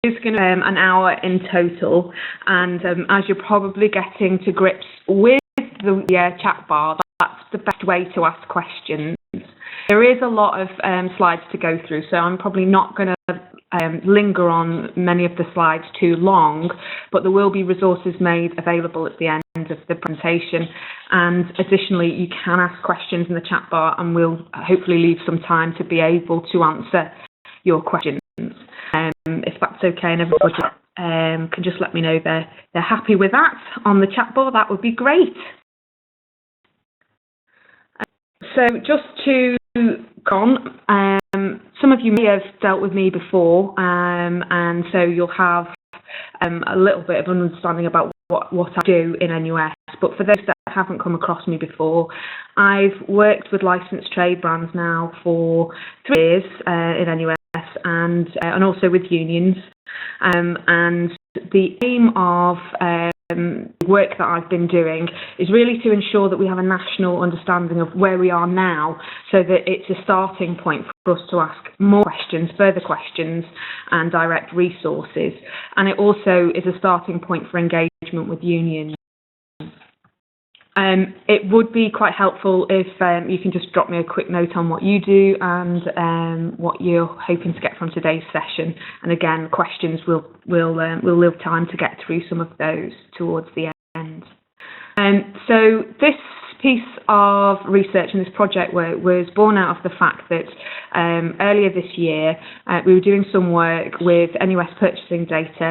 is going to be an hour in total, and as you're probably getting to grips with the chat bar, that's the best way to ask questions. There is a lot of slides to go through, so I'm probably not going to linger on many of the slides too long, but there will be resources made available at the end of the presentation, and additionally you can ask questions in the chat bar and we'll hopefully leave some time to be able to answer your questions. If that's okay and everybody can just let me know they're happy with that on the chat bar, that would be great. So just to go on, some of you may have dealt with me before, and so you'll have a little bit of an understanding about what I do in NUS. But for those that haven't come across me before, I've worked with licensed trade brands now for 3 years in NUS and also with unions. And the aim of work that I've been doing is really to ensure that we have a national understanding of where we are now, so that it's a starting point for us to ask more questions, further questions, and direct resources. And it also is a starting point for engagement with unions. It would be quite helpful if you can just drop me a quick note on what you do and what you're hoping to get from today's session. And again, questions we'll leave time to get through some of those towards the end. So this piece of research and this project work was born out of the fact that earlier this year we were doing some work with NUS purchasing data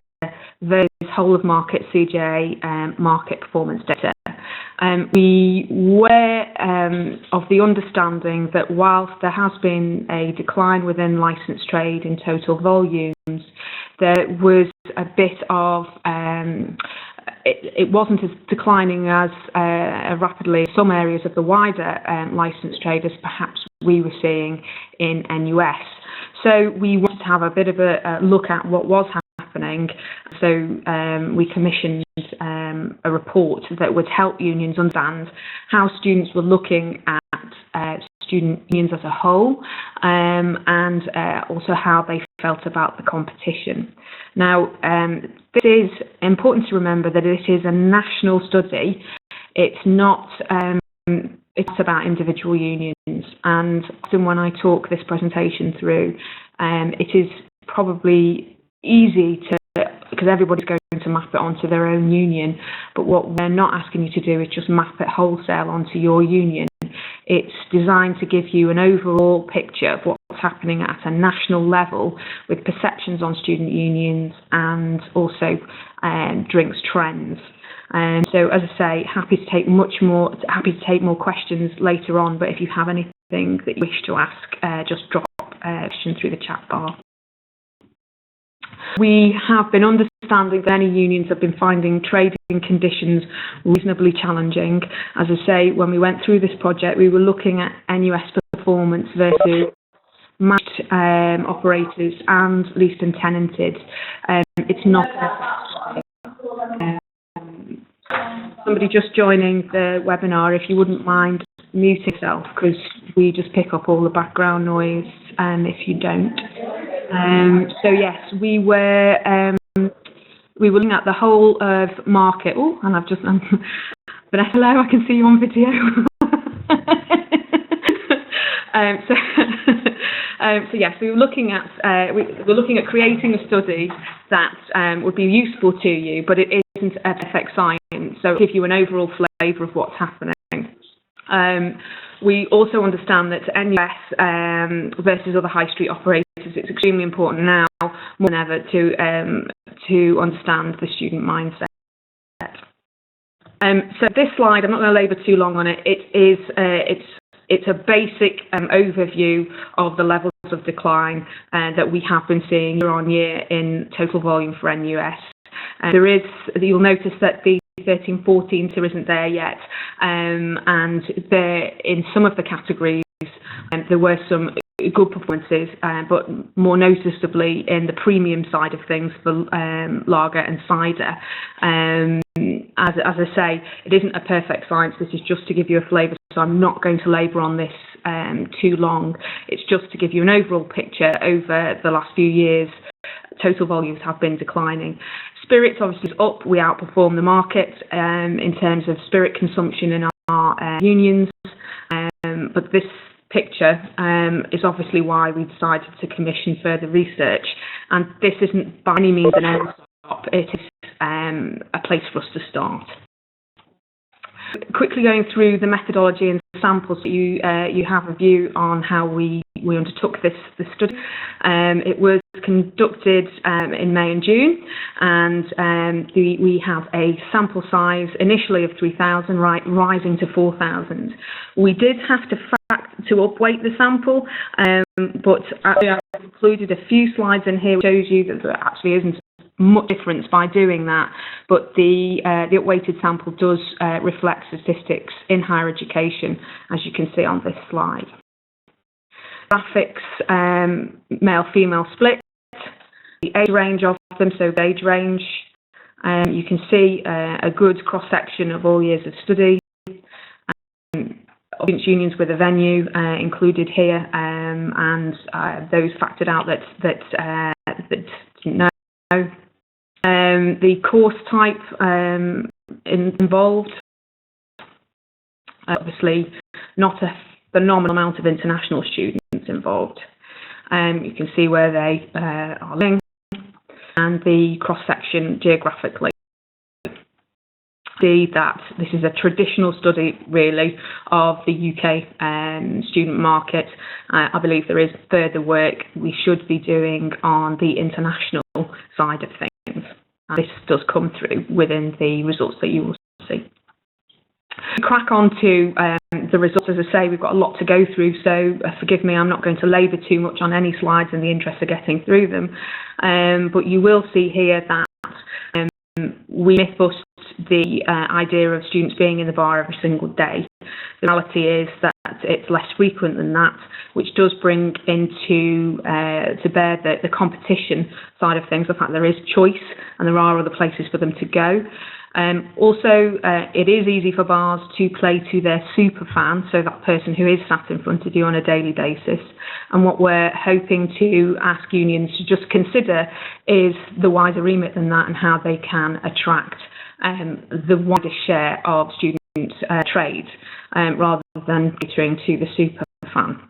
versus whole of market CJ market performance data. We were of the understanding that whilst there has been a decline within licensed trade in total volumes, there was a bit of, it wasn't as declining as rapidly in some areas of the wider licensed trade as perhaps we were seeing in NUS. So we wanted to have a bit of a look at what was happening. So we commissioned a report that would help unions understand how students were looking at student unions as a whole, and also how they felt about the competition. Now, this is important to remember that it is a national study. It's not it's about individual unions, and often when I talk this presentation through, it is probably easy to, because everybody's going to map it onto their own union, but what we're not asking you to do is just map it wholesale onto your union. It's designed to give you an overall picture of what's happening at a national level with perceptions on student unions and also drinks trends. So as I say, happy to take more questions later on, but if you have anything that you wish to ask, just drop a question through the chat bar. We have been understanding that many unions have been finding trading conditions reasonably challenging. As I say, when we went through this project, we were looking at NUS performance versus matched operators and leased and tenanted. It's not somebody just joining the webinar, if you wouldn't mind muting yourself, because we just pick up all the background noise if you don't. So yes, we were looking at the whole of market. Oh, and I've just but hello, I can see you on video. So yes, we were looking at creating a study that would be useful to you, but it isn't a perfect science, so it'll give you an overall flavour of what's happening. We also understand that NUS versus other high street operators, it's extremely important now more than ever to understand the student mindset. So this slide, I'm not going to labour too long on it. It's a basic overview of the levels of decline that we have been seeing year on year in total volume for NUS. You'll notice that the 13-14 so isn't there yet, and there in some of the categories there were some good performances, but more noticeably in the premium side of things for lager and cider. As I say, it isn't a perfect science. This is just to give you a flavour, so I'm not going to labour on this too long. It's just to give you an overall picture over the last few years total volumes have been declining. Spirits obviously is up. We outperform the market in terms of spirit consumption in our unions, but this picture is obviously why we decided to commission further research, and this isn't by any means an end stop. It is a place for us to start. Quickly going through the methodology and samples, you have a view on how we undertook this study. It was conducted in May and June, and we have a sample size initially of 3,000, rising to 4,000. We did have to upweight the sample, but actually I've included a few slides in here which shows you that there actually isn't much difference by doing that, but the upweighted sample does reflect statistics in higher education, as you can see on this slide. Graphics, male-female split, the age range of them, so the age range, you can see a good cross-section of all years of study. Students' unions with a venue included here, and those factored out that didn't know. The course type involved, obviously not a phenomenal amount of international students involved. You can see where they are living and the cross-section geographically. See that this is a traditional study really of the UK student market. I believe there is further work we should be doing on the international side of things. This does come through within the results that you will see. We crack on to the results. As I say, we've got a lot to go through, so forgive me, I'm not going to labour too much on any slides in the interest of getting through them. But you will see here that we myth-bust the idea of students being in the bar every single day. The reality is that it's less frequent than that, which does bring into to bear the competition side of things, the fact there is choice and there are other places for them to go. Also, it is easy for bars to play to their super fan, so that person who is sat in front of you on a daily basis. And what we're hoping to ask unions to just consider is the wider remit than that and how they can attract the widest share of student trade rather than catering to the super fan.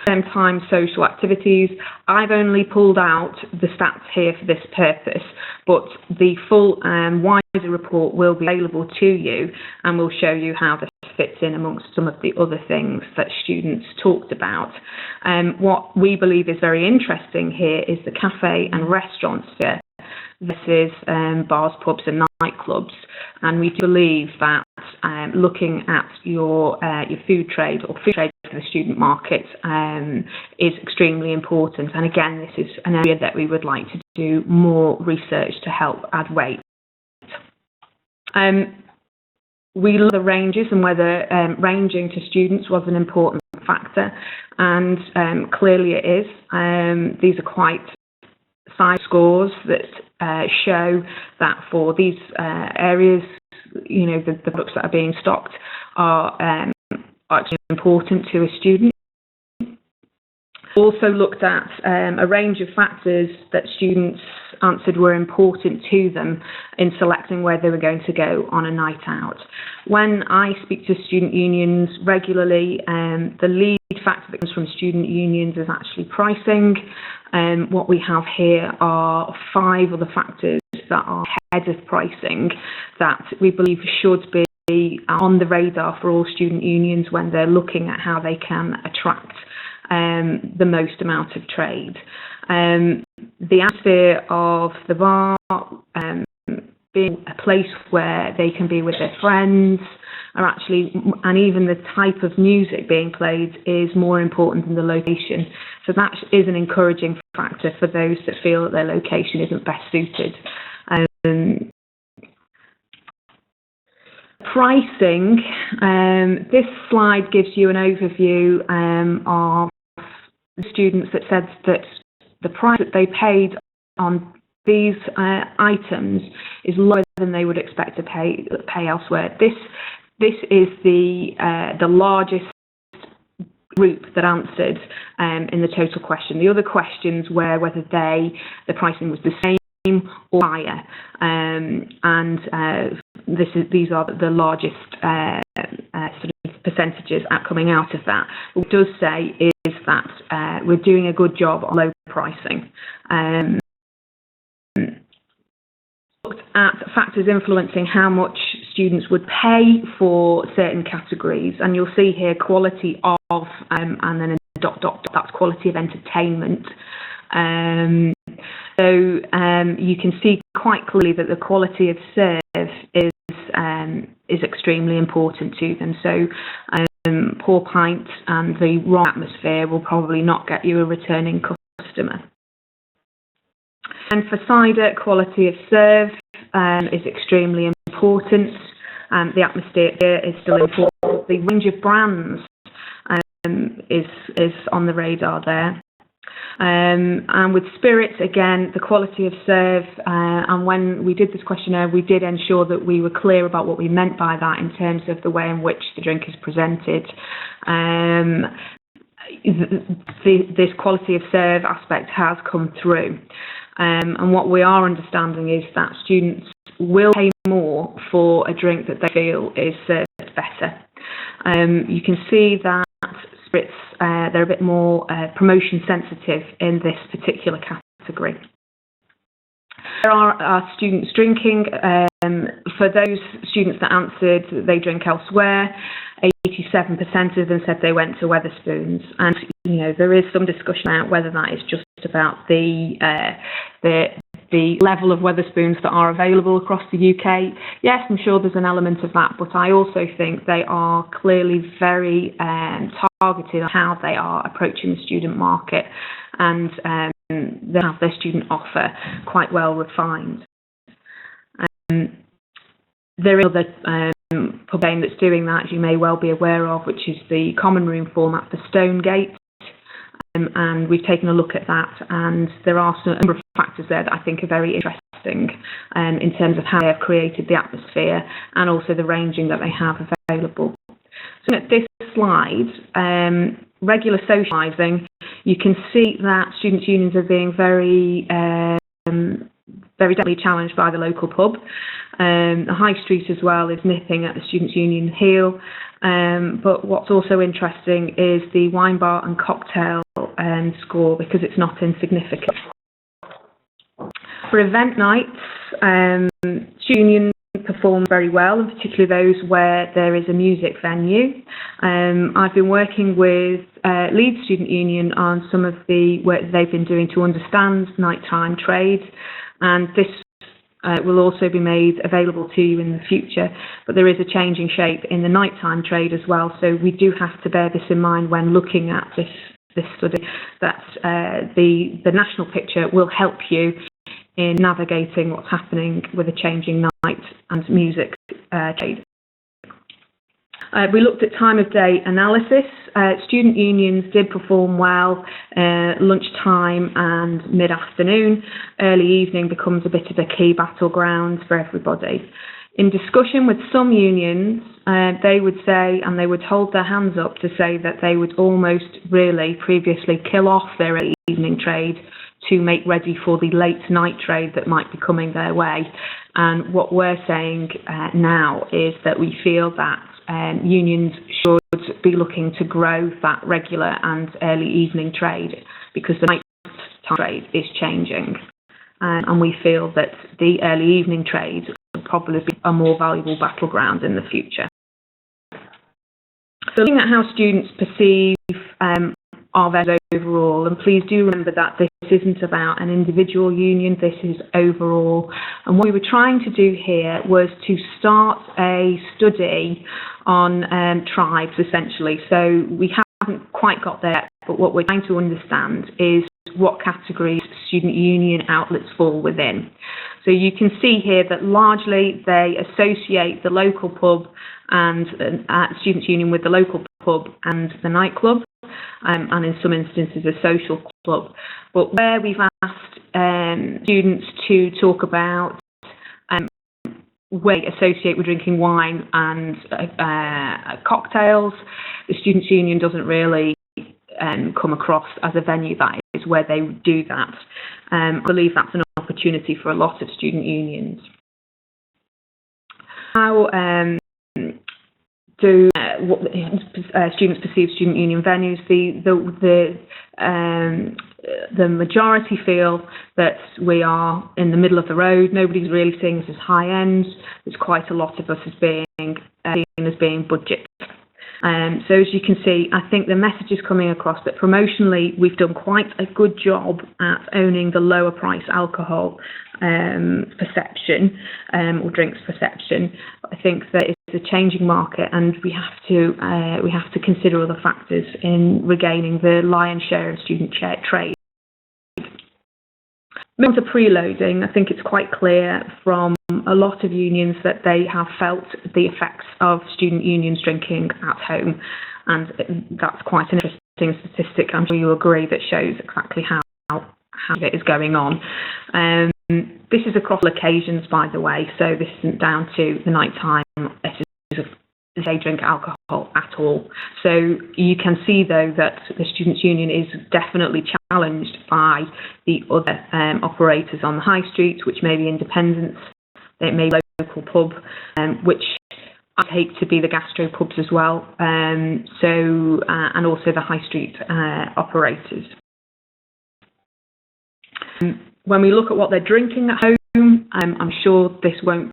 Same time, social activities. I've only pulled out the stats here for this purpose, but the full wider report will be available to you, and we'll show you how this fits in amongst some of the other things that students talked about. What we believe is very interesting here is the cafe and restaurant sphere. This is bars, pubs and nightclubs, and we believe that looking at your food trade or food trade for the student market is extremely important. And again, this is an area that we would like to do more research to help add weight. We look at the ranges and whether ranging to students was an important factor, and clearly it is. These are quite size scores that show that for these areas, you know, the products that are being stocked are actually important to a student. Also looked at a range of factors that students answered were important to them in selecting where they were going to go on a night out. When I speak to student unions regularly, the lead factor that comes from student unions is actually pricing. What we have here are 5 other factors that are ahead of pricing that we believe should be on the radar for all student unions when they're looking at how they can attract the most amount of trade. The atmosphere of the bar, being a place where they can be with their friends, are actually, and even the type of music being played is more important than the location. So that is an encouraging factor for those that feel that their location isn't best suited. Pricing, this slide gives you an overview of the students that said that the price that they paid on these items is lower than they would expect to pay elsewhere. This is the largest group that answered in the total question. The other questions were whether the pricing was the same or higher, these are the largest sort of percentages coming out of that. What it does say is that we're doing a good job on low pricing. Looked at factors influencing how much students would pay for certain categories, and you'll see here quality of, and then a ... that's quality of entertainment. So you can see quite clearly that the quality of serve is extremely important to them. So poor pint and the wrong atmosphere will probably not get you a returning customer. And for cider, quality of serve is extremely important. The atmosphere is still important. The range of brands is on the radar there. And with spirits, again, the quality of serve, and when we did this questionnaire, we did ensure that we were clear about what we meant by that in terms of the way in which the drink is presented. This quality of serve aspect has come through. And what we are understanding is that students will pay more for a drink that they feel is served better. You can see that spirits, they're a bit more promotion sensitive in this particular category. There are students drinking. For those students that answered that they drink elsewhere, 87% of them said they went to Wetherspoons, and there is some discussion about whether that is just about the level of Wetherspoons that are available across the UK. Yes, I'm sure there's an element of that, but I also think they are clearly very targeted on how they are approaching the student market, and they have their student offer quite well refined. There is another pub chain that's doing that, as you may well be aware of, which is the common room format for Stonegate. And we've taken a look at that, and there are a number of factors there that I think are very interesting in terms of how they have created the atmosphere and also the ranging that they have available. So at this slide, regular socialising, you can see that students' unions are being very gently challenged by the local pub. The High Street as well is nipping at the students' union heel. But what's also interesting is the wine bar and cocktail score, because it's not insignificant. For event nights, student unions perform very well, and particularly those where there is a music venue. I've been working with Leeds Student Union on some of the work they've been doing to understand nighttime trade, and this will also be made available to you in the future, but there is a changing shape in the nighttime trade as well, so we do have to bear this in mind when looking at this study, that the national picture will help you in navigating what's happening with a changing night and music trade. We looked at time of day analysis. Student unions did perform well lunchtime and mid-afternoon. Early evening becomes a bit of a key battleground for everybody. In discussion with some unions, they would say, and they would hold their hands up to say that they would almost really previously kill off their early evening trade to make ready for the late night trade that might be coming their way. And what we're saying now is that we feel that unions should be looking to grow that regular and early evening trade, because the night time trade is changing, and we feel that the early evening trade will probably be a more valuable battleground in the future. So looking at how students perceive our events overall, and please do remember that this isn't about an individual union, this is overall. And what we were trying to do here was to start a study on tribes, essentially. So we haven't quite got there, but what we're trying to understand is what categories student union outlets fall within. So you can see here that largely they associate the local pub and students' union with the local pub and the nightclub, and in some instances a social club. But where we've asked students to talk about where they associate with drinking wine and cocktails, the students' union doesn't really come across as a venue that is where they would do that. I believe that's an opportunity for a lot of student unions. How do what students perceive student union venues? The majority feel that we are in the middle of the road. Nobody's really seeing us as high end. There's quite a lot of us as being seen as being budget. So as you can see, I think the message is coming across that promotionally we've done quite a good job at owning the lower price alcohol perception or drinks perception. I think that it's a changing market, and we have to consider other factors in regaining the lion's share of student trade. Moving to preloading, I think it's quite clear from a lot of unions that they have felt the effects of student unions drinking at home, and that's quite an interesting statistic. I'm sure you agree that shows exactly how it is going on. This is across all occasions, by the way, so this isn't down to the night time. They drink alcohol at all. So you can see, though, that the Students' Union is definitely challenged by the other operators on the high street, which may be independents, it may be local pub, which I take to be the gastro pubs as well, and also the high street operators. When we look at what they're drinking at home, I'm sure this won't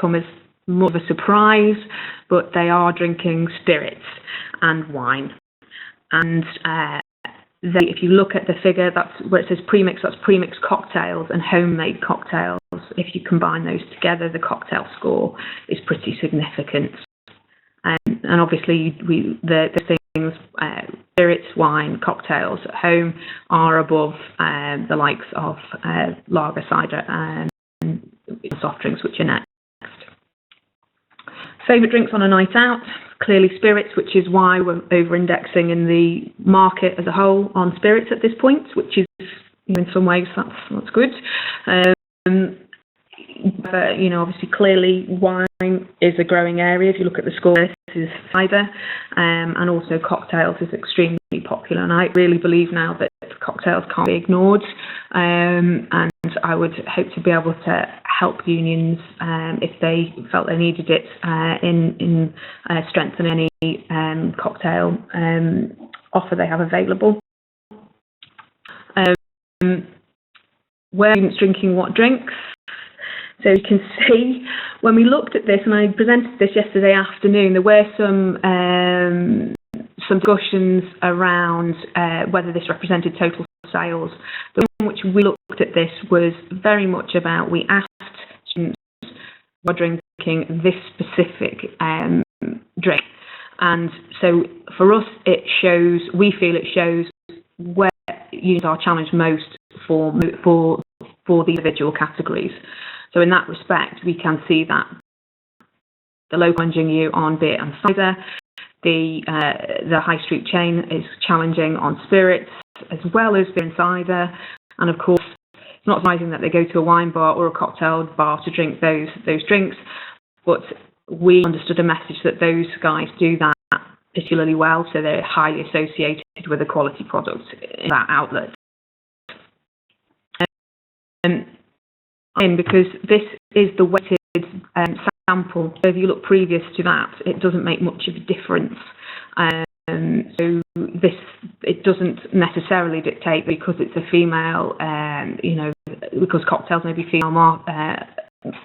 come as more of a surprise, but they are drinking spirits and wine. And if you look at the figure, that's where it says premix, that's premixed cocktails and homemade cocktails. If you combine those together, the cocktail score is pretty significant. And obviously, the things, spirits, wine, cocktails at home are above the likes of lager, cider, and soft drinks, which are next. Favourite drinks on a night out, clearly spirits, which is why we're over-indexing in the market as a whole on spirits at this point, which is, in some ways, that's good. Obviously, clearly, wine is a growing area. If you look at the score, this is cider, and also cocktails is extremely popular. And I really believe now that cocktails can't be ignored, and I would hope to be able to help unions if they felt they needed it in strengthening any cocktail offer they have available. Where are students drinking what drinks? So you can see when we looked at this, and I presented this yesterday afternoon, there were some discussions around whether this represented total sales. The one which we looked at this was very much about, we asked students who are drinking this specific drink. And so for us, we feel it shows where unions are challenged most for the individual categories. So in that respect, we can see that the local challenging you on beer and cider, the high street chain is challenging on spirits as well as beer and cider, and of course it's not surprising that they go to a wine bar or a cocktail bar to drink those drinks, but we understood a message that those guys do that particularly well, so they're highly associated with a quality product in that outlet. Because this is the weighted sample, so if you look previous to that, it doesn't make much of a difference. So it doesn't necessarily dictate because it's a female, because cocktails may be female,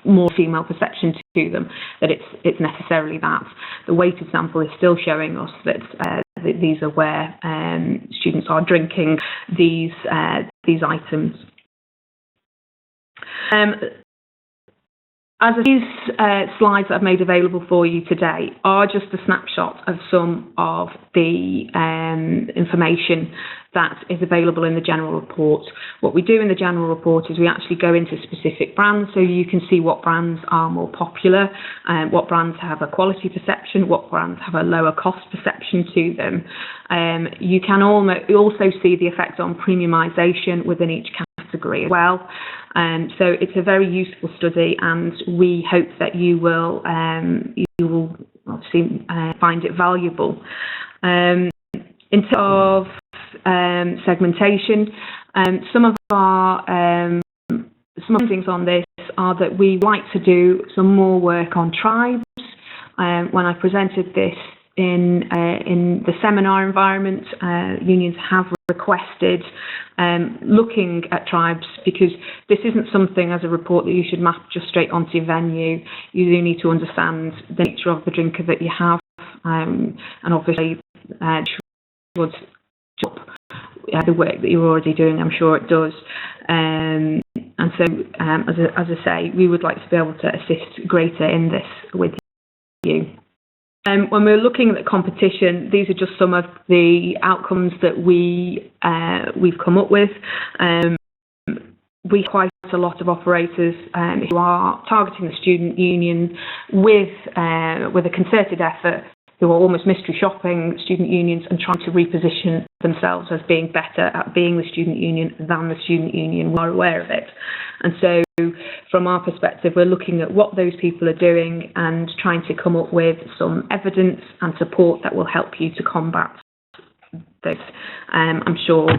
more female perception to them, that it's necessarily that. The weighted sample is still showing us that these are where students are drinking these items. As these slides that I've made available for you today are just a snapshot of some of the information that is available in the general report. What we do in the general report is we actually go into specific brands, so you can see what brands are more popular, what brands have a quality perception, what brands have a lower cost perception to them. You can also see the effect on premiumisation within each category as well. So it's a very useful study, and we hope that you will obviously find it valuable. In terms of segmentation. Some of the things on this are that we like to do some more work on tribes. When I presented this in the seminar environment, unions have requested looking at tribes, because this isn't something as a report that you should map just straight onto your venue. You do need to understand the nature of the drinker that you have, and obviously would help the work that you're already doing. I'm sure it does. And so, as I say, we would like to be able to assist greater in this with you. When we're looking at competition, these are just some of the outcomes that we've come up with. We quite a lot of operators who are targeting the student union with a concerted effort, who are almost mystery shopping student unions and trying to reposition themselves as being better at being the student union than the student union. We are aware of it. And so from our perspective, we're looking at what those people are doing and trying to come up with some evidence and support that will help you to combat this. I'm sure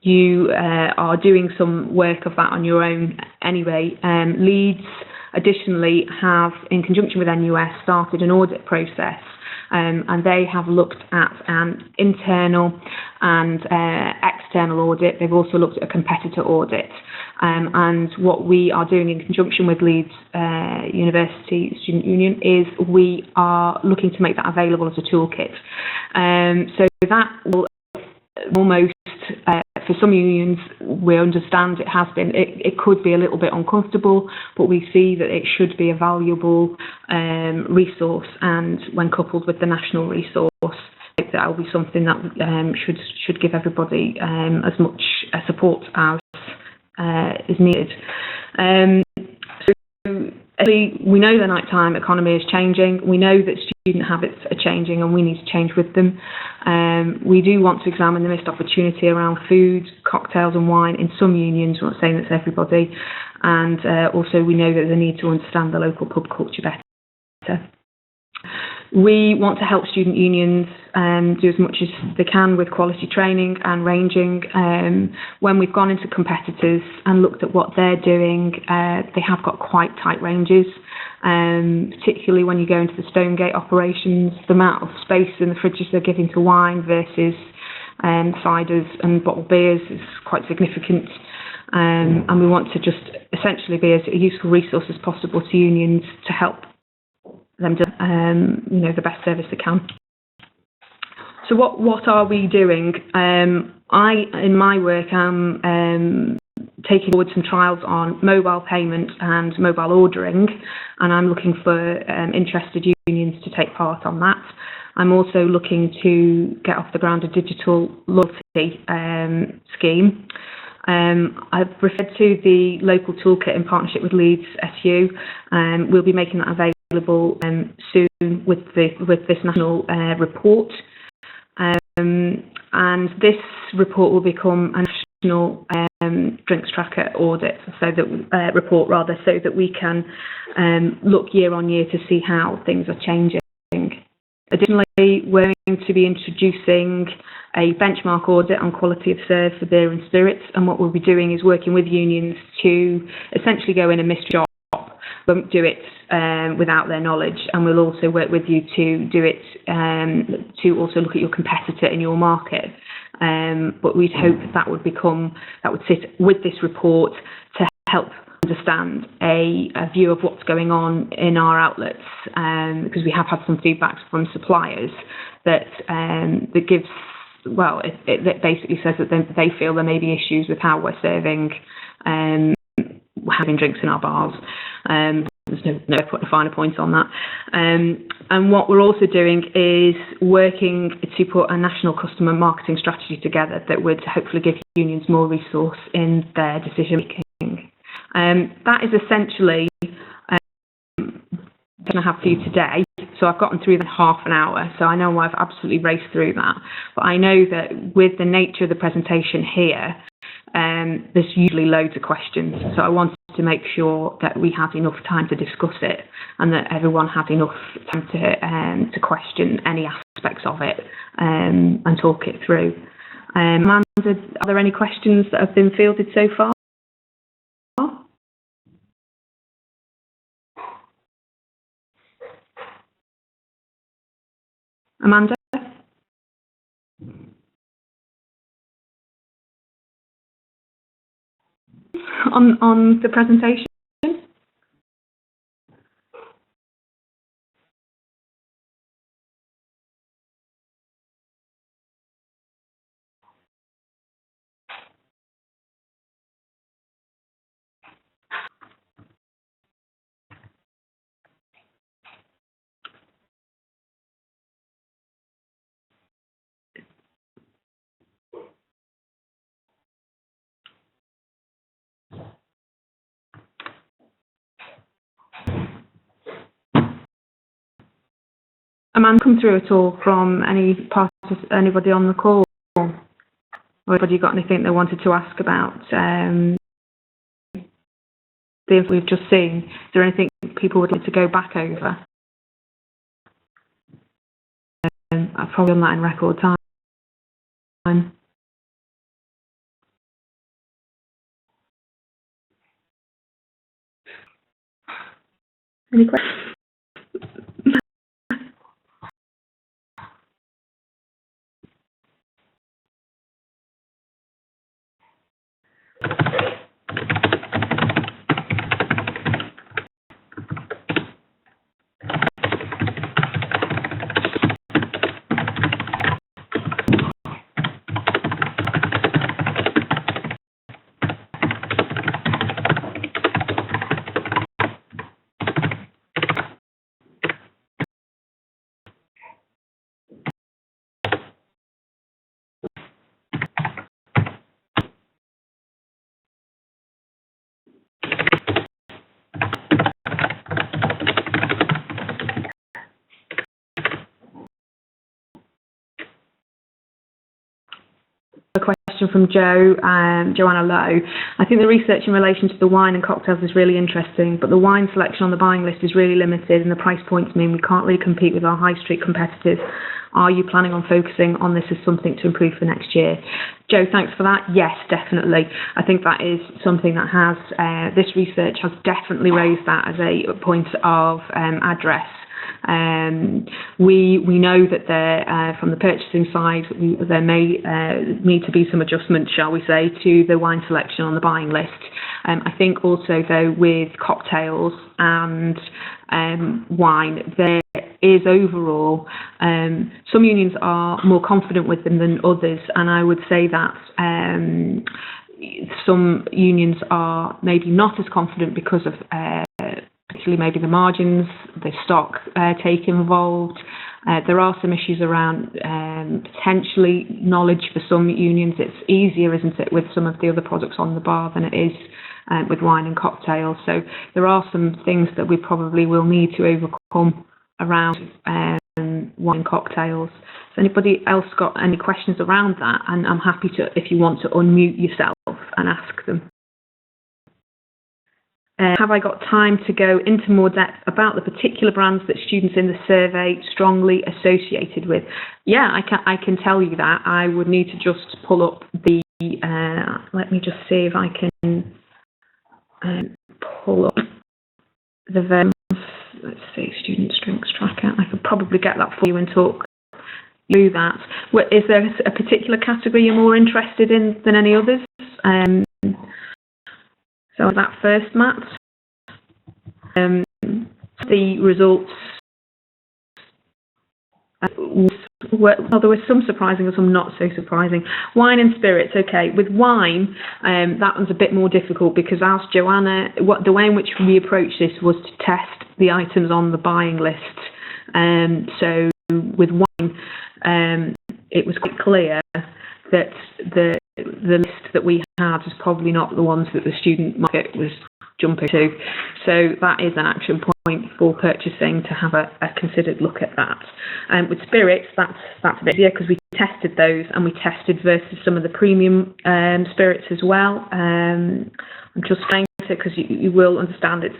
you are doing some work of that on your own anyway. Leeds additionally have, in conjunction with NUS, started an audit process, and they have looked at an internal and external audit. They've also looked at a competitor audit. And what we are doing in conjunction with Leeds University Student Union is we are looking to make that available as a toolkit. So that will almost, for some unions, we understand it could be a little bit uncomfortable, but we see that it should be a valuable resource, and when coupled with the national resource, that will be something that should give everybody as much support as is needed. So we know the nighttime economy is changing. We know that student habits are changing, and we need to change with them. We do want to examine the missed opportunity around food, cocktails and wine in some unions. We're not saying that's everybody. And also we know that there's a need to understand the local pub culture better. We want to help student unions do as much as they can with quality training and ranging. When we've gone into competitors and looked at what they're doing, they have got quite tight ranges, particularly when you go into the Stonegate operations. The amount of space in the fridges they're giving to wine versus ciders and bottled beers is quite significant. And we want to just essentially be as a useful resource as possible to unions to help them do the best service they can. So what are we doing? In my work, I'm taking forward some trials on mobile payment and mobile ordering, and I'm looking for interested unions to take part on that. I'm also looking to get off the ground a digital loyalty scheme. I've referred to the local toolkit in partnership with Leeds SU. We'll be making that available soon with this national report, and this report will become a national drinks tracker audit, so that we can look year on year to see how things are changing. Additionally, we're going to be introducing a benchmark audit on quality of serve for beer and spirits, and what we'll be doing is working with unions to essentially go in a mystery shop. Won't do it without their knowledge, and we'll also work with you to do it, to also look at your competitor in your market. But we'd hope that would sit with this report to help understand a view of what's going on in our outlets, because we have had some feedback from suppliers that gives, well, it basically says that they feel there may be issues with how we're serving having drinks in our bars. There's no putting a finer point on that. And what we're also doing is working to put a national customer marketing strategy together that would hopefully give unions more resource in their decision making. That is essentially what I have for you today. So I've gotten through that in half an hour, so I know I've absolutely raced through that. But I know that with the nature of the presentation here, there's usually loads of questions. So I wanted to make sure that we had enough time to discuss it and that everyone had enough time to question any aspects of it and talk it through. Amanda, are there any questions that have been fielded so far? Amanda? On the presentation? Amanda, come through at all from anybody on the call? Or anybody got anything they wanted to ask about the info we've just seen? Is there anything people would like to go back over? I've probably done that in record time. Any questions? A question from Joanna Lowe. I think the research in relation to the wine and cocktails is really interesting, but the wine selection on the buying list is really limited and the price points mean we can't really compete with our high street competitors. Are you planning on focusing on this as something to improve for next year? Joe, thanks for that. Yes, definitely. I think that is something that has, this research has definitely raised that as a point of address. We know that there, from the purchasing side, there may need to be some adjustment, shall we say, to the wine selection on the buying list. I think also, though, with cocktails and wine, there is overall, some unions are more confident with them than others, and I would say that some unions are maybe not as confident because of particularly maybe the margins, the stock take involved. There are some issues around potentially knowledge for some unions. It's easier, isn't it, with some of the other products on the bar than it is with wine and cocktails. So there are some things that we probably will need to overcome around wine and cocktails. Has anybody else got any questions around that? And I'm happy to, if you want to unmute yourself and ask them. Have I got time to go into more depth about the particular brands that students in the survey strongly associated with? Yeah, I can tell you that. I would need to just pull up the, let me just see if I can pull up the VEMS, let's see, student strengths tracker. I could probably get that for you and talk through that. Is there a particular category you're more interested in than any others? So that first, Matt, the results, well, there was some surprising and some not so surprising. Wine and spirits, okay. With wine, that was a bit more difficult because, as Joanna, the way in which we approached this was to test the items on the buying list. So with wine, it was quite clear that the list that we had was probably not the ones that the student market was jumping to. So that is an action point for purchasing to have a considered look at that. With spirits, that's a bit easier because we tested those and we tested versus some of the premium spirits as well. I'm just trying because you will understand it's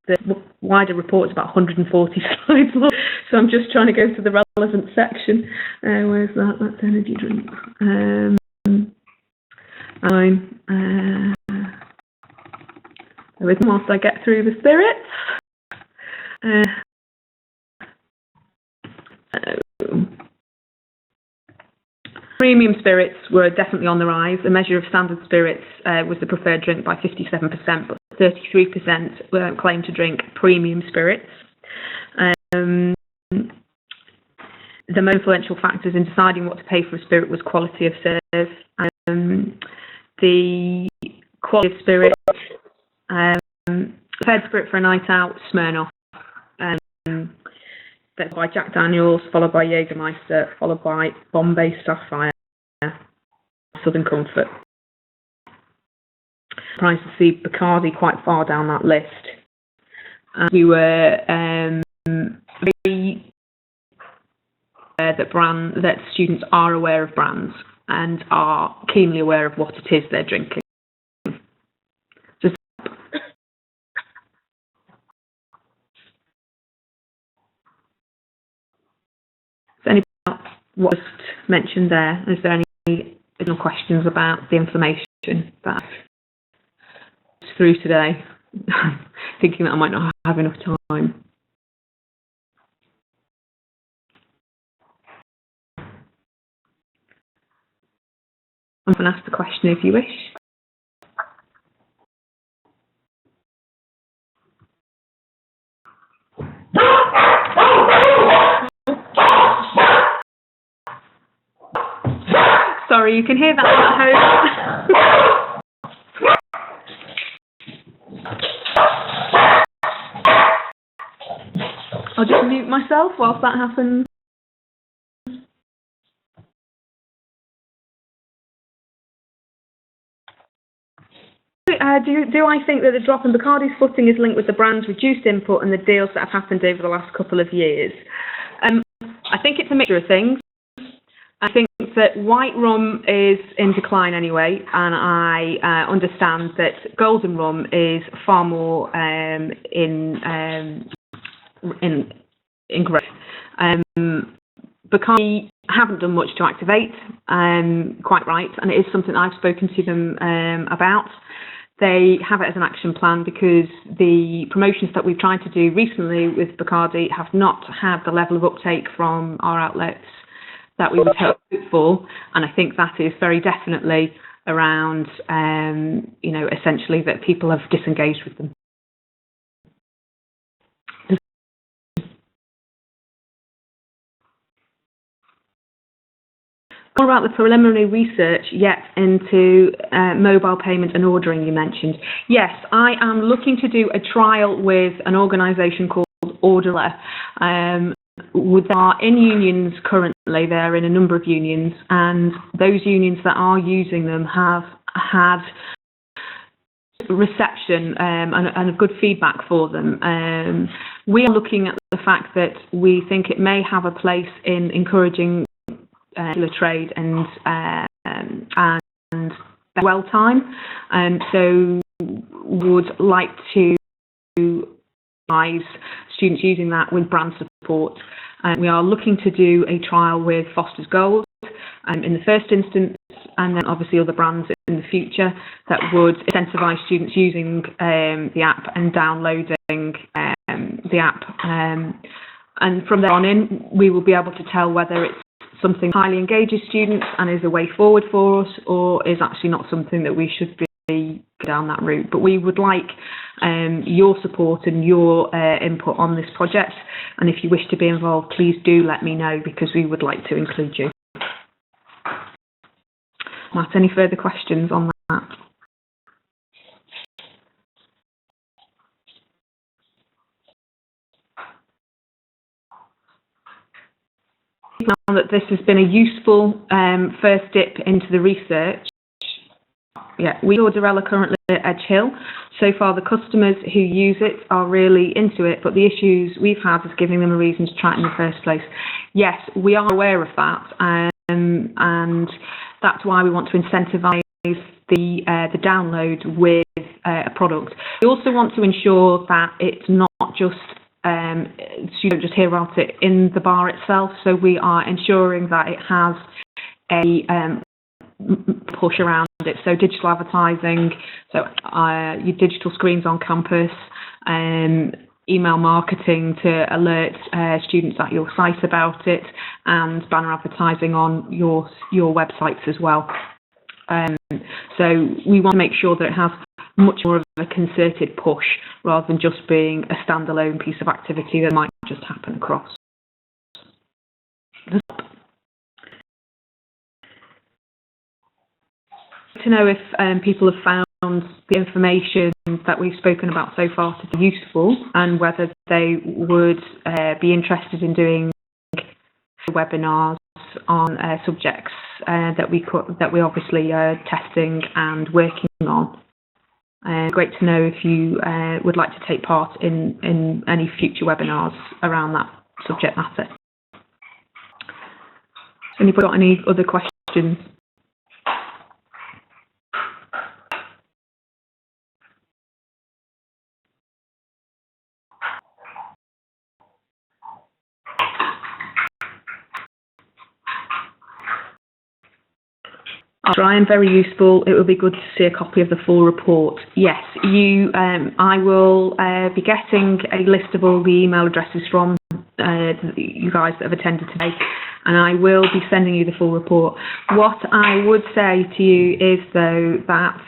the wider report is about 140 slides long, so I'm just trying to go to the relevant section. Where's that? That's energy drink. Whilst I get through the spirits. Premium spirits were definitely on the rise. The measure of standard spirits was the preferred drink by 57%, but 33% claimed to drink premium spirits. The most influential factors in deciding what to pay for a spirit was quality of serve. The quality of spirit, preferred spirit for a night out, Smirnoff, followed by Jack Daniels, followed by Jägermeister, followed by Bombay Sapphire, Southern Comfort. Surprised to see Bacardi quite far down that list. We were very that students are aware of brands and are keenly aware of what it is they're drinking. What was mentioned there? Is there any additional questions about the information that I've through today? Thinking that I might not have enough time. I'm going to ask the question if you wish. Sorry, you can hear that at home. I'll just mute myself whilst that happens. Do I think that the drop in Bacardi's footing is linked with the brand's reduced input and the deals that have happened over the last couple of years? I think it's a mixture of things. I think that white rum is in decline anyway, and I understand that golden rum is far more in growth. Bacardi haven't done much to activate, quite right, and it is something I've spoken to them about. They have it as an action plan because the promotions that we've tried to do recently with Bacardi have not had the level of uptake from our outlets that we would hope for, and I think that is very definitely around, essentially that people have disengaged with them. More about the preliminary research yet into mobile payment and ordering you mentioned. Yes, I am looking to do a trial with an organisation called Orderler. They are in unions currently, they're in a number of unions, and those unions that are using them have had reception and a good feedback for them. We are looking at the fact that we think it may have a place in encouraging trade and well time, and so would like to advise students using that with brand support. We are looking to do a trial with Foster's Gold in the first instance, and then obviously other brands in the future that would incentivise students using the app and downloading the app. And from there on in, we will be able to tell whether it's something highly engages students and is a way forward for us, or is actually not something that we should be down that route. But we would like your support and your input on this project, and if you wish to be involved, please do let me know, because we would like to include you. Matt, any further questions on that? Found that this has been a useful first dip into the research. Yeah, we Orderella currently at Edge Hill. So far, the customers who use it are really into it, but the issues we've had is giving them a reason to try it in the first place. Yes, we are aware of that, and that's why we want to incentivise the download with a product. We also want to ensure that it's not just you don't just hear about it in the bar itself. So we are ensuring that it has a push around it. So digital advertising, so your digital screens on campus, email marketing to alert students at your site about it, and banner advertising on your websites as well. So we want to make sure that it has much more of a concerted push rather than just being a standalone piece of activity that might just happen across. To know if people have found the information that we've spoken about so far to be useful, and whether they would be interested in doing webinars on subjects that we obviously are testing and working on. Great to know if you would like to take part in any future webinars around that subject matter. Has anybody got any other questions? Brian, very useful. It would be good to see a copy of the full report. Yes, I will be getting a list of all the email addresses from you guys that have attended today, and I will be sending you the full report. What I would say to you is, though, that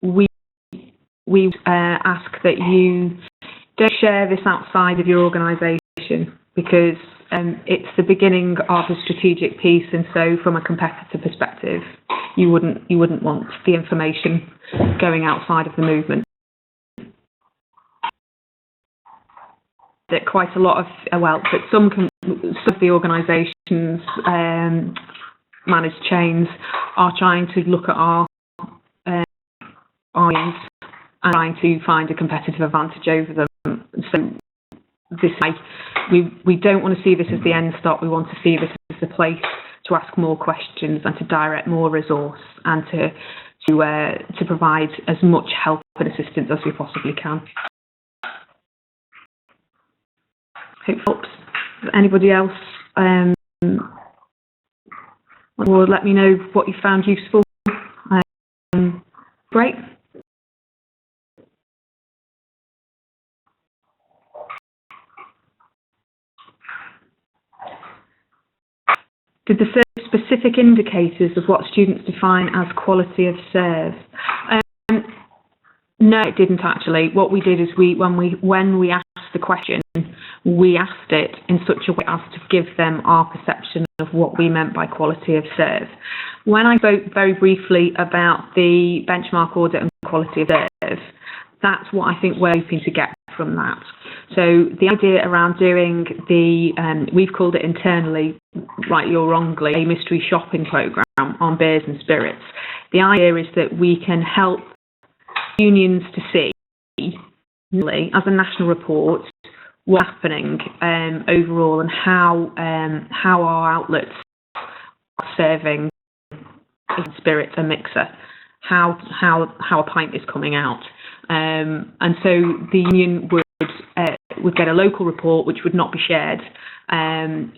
we ask that you don't share this outside of your organisation, because it's the beginning of a strategic piece, and so from a competitor perspective, you wouldn't want the information going outside of the movement. That quite a lot of that some of the organisations, managed chains, are trying to look at our and trying to find a competitive advantage over them. So we don't want to see this as the end stop. We want to see this as a place to ask more questions and to direct more resource, and to provide as much help and assistance as we possibly can. Hope helps. Anybody else? Or let me know what you found useful. Great. Did the serve specific indicators of what students define as quality of serve? No, it didn't actually. What we did is when we asked the question, we asked it in such a way as to give them our perception of what we meant by quality of serve. When I spoke very briefly about the benchmark audit and quality of serve, that's what I think we're hoping to get from that. So the idea around doing we've called it internally, rightly or wrongly, a mystery shopping programme on beers and spirits. The idea is that we can help unions to see, as a national report, what's happening overall, and how our outlets are serving spirits and mixer, how a pint is coming out. And so the union would get a local report which would not be shared, and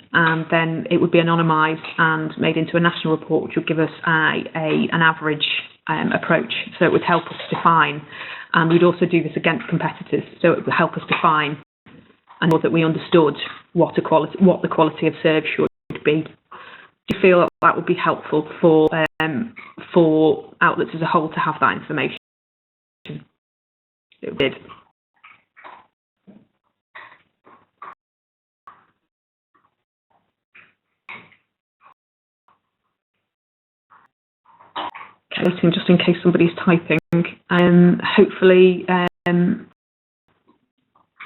then it would be anonymised and made into a national report, which would give us an average approach. So it would help us define, and we'd also do this against competitors, so it would help us define and know that we understood what the quality of serve should be. Do you feel that would be helpful for outlets as a whole to have that information? It did. Okay, just in case somebody's typing. Hopefully,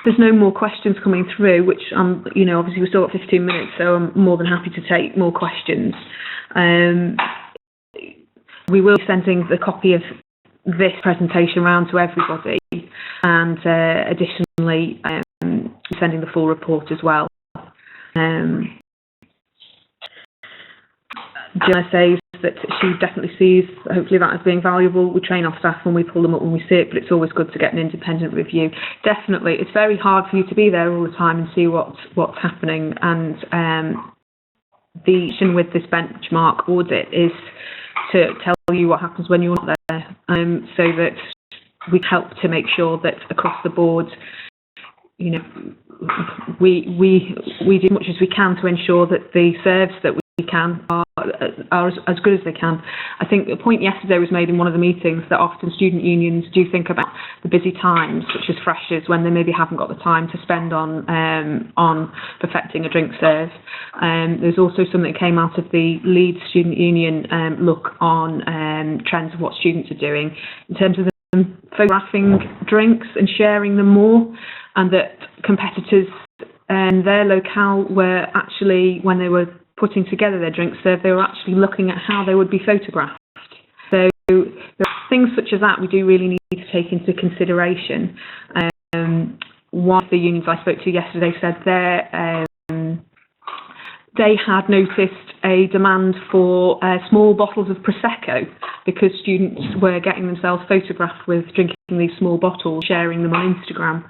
there's no more questions coming through, which obviously we've still got 15 minutes, so I'm more than happy to take more questions. We will be sending the copy of this presentation around to everybody, and additionally sending the full report as well. Joanna says that she definitely sees, hopefully, that as being valuable. We train our staff when we pull them up when we see it, but it's always good to get an independent review. Definitely, it's very hard for you to be there all the time and see what's happening. And the mission with this benchmark audit is to tell you what happens when you're not there, so that we help to make sure that across the board, you know, we do as much as we can to ensure that the serves that we can are as good as they can. I think the point yesterday was made in one of the meetings that often student unions do think about the busy times, such as freshers, when they maybe haven't got the time to spend on perfecting a drink serve. There's also something that came out of the Leeds Student Union look on trends of what students are doing in terms of them photographing drinks and sharing them more, and that competitors and their locale were actually, when they were putting together their drink serve, they were actually looking at how they would be photographed. So there are things such as that we do really need to take into consideration. One of the unions I spoke to yesterday said they had noticed a demand for small bottles of Prosecco because students were getting themselves photographed with drinking these small bottles, sharing them on Instagram.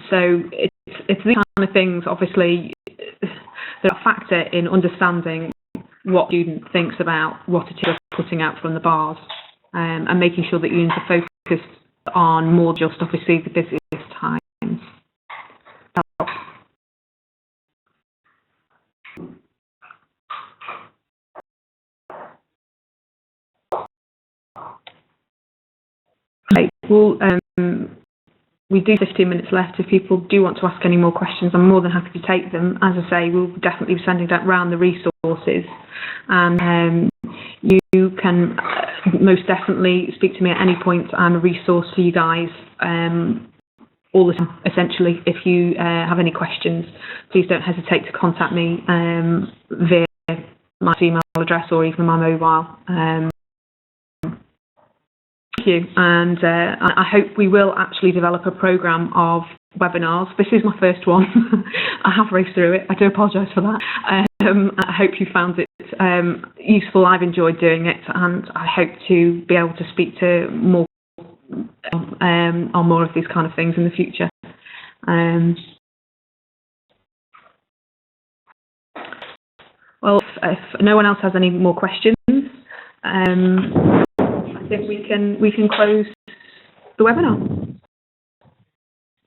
So it's these kind of things, obviously, that are a factor in understanding what student thinks about what it is putting out from the bars, and making sure that unions are focused on more just, obviously, the busiest times. Okay, well, we do 15 minutes left. If people do want to ask any more questions, I'm more than happy to take them. As I say, we'll definitely be sending that round the resources, and you can most definitely speak to me at any point. I'm a resource for you guys all the time, essentially. If you have any questions, please don't hesitate to contact me via my email address or even my mobile. Thank you, and I hope we will actually develop a programme of webinars. This is my first one. I have raced through it. I do apologise for that. I hope you found it useful. I've enjoyed doing it, and I hope to be able to speak to more on more of these kind of things in the future. Well, if no one else has any more questions, I think we can close the webinar.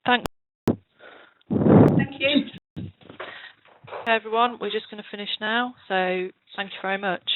Thanks. Thank you. Okay, everyone, we're just going to finish now, so thank you very much.